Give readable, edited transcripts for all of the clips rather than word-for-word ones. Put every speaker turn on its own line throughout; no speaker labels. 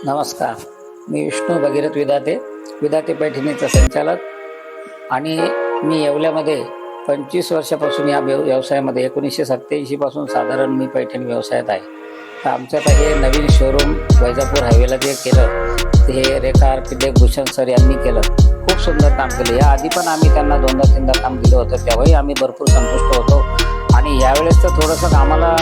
नमस्कार. मी विष्णू भगीरथ विधाते, विधाते पैठणीचा संचालक आणि मी येवल्यामध्ये 25 वर्षापासून या व्यवसायामध्ये 1987 पासून साधारण मी पैठणी व्यवसायात आहे. तर आमचं आता हे नवीन शोरूम वैजापूर हायवेला जे केलं ते रेखा आर्किटेक्ट भूषण सर यांनी केलं. खूप सुंदर काम केलं. या आधी पण आम्ही त्यांना 2दा-3दा काम दिलं होतं, तेव्हाही आम्ही भरपूर संतुष्ट होतो. आणि यावेळेस तर थोडंसं आम्हाला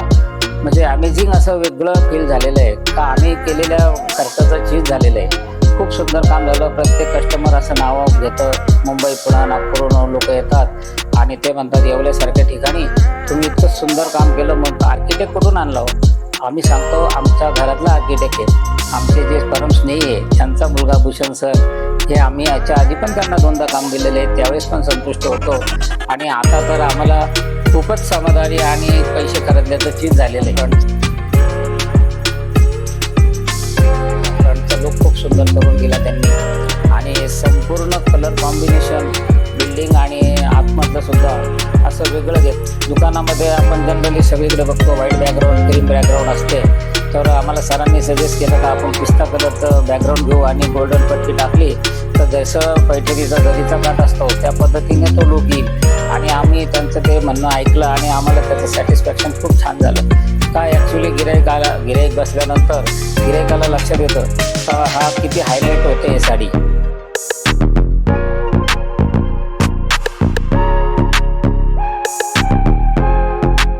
म्हणजे अमेझिंग असं वेगळं फील झालेलं आहे का आम्ही केलेल्या खर्चाचं चीज झालेलं आहे. खूप सुंदर काम झालं. प्रत्येक कस्टमर असं नाव घेतं. मुंबई, पुणे, नागपूरहून लोक येतात आणि ते म्हणतात येवल्यासारख्या ठिकाणी तुम्ही इतकं सुंदर काम केलं. मग आर्किटेक्ट कुठून आणलं? आम्ही सांगतो आमच्या घरातला आर्किटेक्ट आहे. आमचे जे परम स्नेही आहे त्यांचा मुलगा भूषण सर, हे आम्ही याच्या आधी पण त्यांना 2दा काम दिलेले आहे, त्यावेळेस पण संतुष्ट होतो. आणि आता तर आम्हाला खूपच समाधानी आणि पैसे खर्चल्याचं चीज झालेलं आहे. फ्रंटचा लुक खूप सुंदर करून दिला त्यांनी आणि संपूर्ण कलर कॉम्बिनेशन बिल्डिंग आणि आतमधलं सुद्धा असं वेगळं घेत. दुकानामध्ये आपण जनरली सगळीकडे बघतो व्हाईट बॅकग्राऊंड, ग्रीन बॅकग्राऊंड असते. तर आम्हाला सरांनी सजेस्ट केलं का आपण पिस्ता कलरचं बॅकग्राऊंड घेऊ आणि गोल्डन पट्टी टाकली तर जसं पैठणीचा जरीचा काठ असतो त्या पद्धतीने तो लुक येईल. आणि आम्ही त्यांचं ते म्हणणं ऐकलं आणि आम्हाला त्याचं सॅटिस्फॅक्शन खूप छान झालं. काय ॲक्च्युली गिऱ्हाईक बसल्यानंतर गिऱ्हाईकाला लक्षात येतं हा किती हायलाईट होते ही साडी.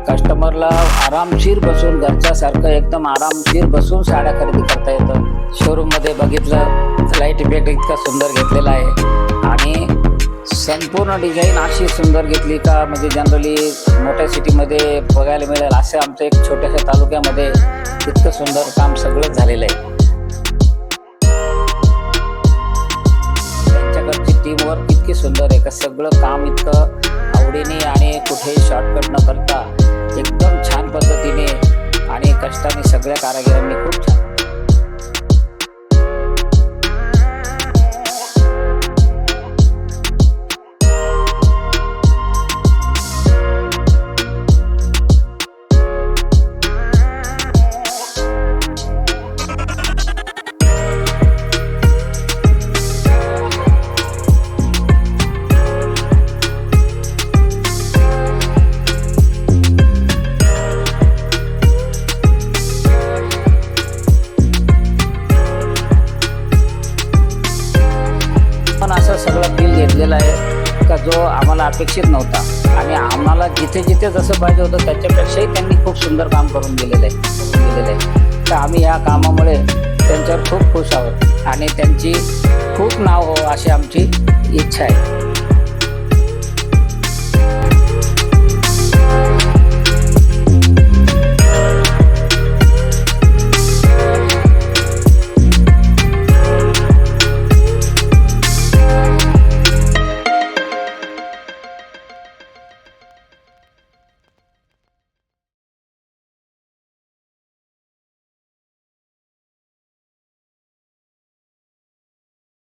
कस्टमरला आरामशीर बसून घरच्यासारखं एकदम आरामशीर बसून साड्या खरेदी करता येतं. शोरूममध्ये बघितलं लाईट इफेक्ट इतका सुंदर घेतलेला आहे आणि संपूर्ण डिझाईन अशी सुंदर घेतली का म्हणजे जनरली मोठ्या सिटीमध्ये बघायला मिळेल असं आमचं एक छोट्याशा तालुक्यामध्ये इतकं सुंदर काम सगळं झालेलं आहे. त्यांच्याकडची टीमवर्क इतकी सुंदर आहे का सगळं काम इतकं आवडीने आणि कुठेही शॉर्टकट न करता एकदम छान पद्धतीने आणि कष्टाने सगळ्या कारागिरांनी खूप छान असं सगळं फील घेतलेलं आहे का जो आम्हाला अपेक्षित नव्हता. आणि आम्हाला जिथे जिथे जसं पाहिजे होतं त्याच्यापेक्षाही त्यांनी खूप सुंदर काम करून दिलेलं आहे. तर आम्ही या कामामुळे त्यांच्यावर खूप खुश आहोत आणि त्यांची खूप नाव हो अशी आमची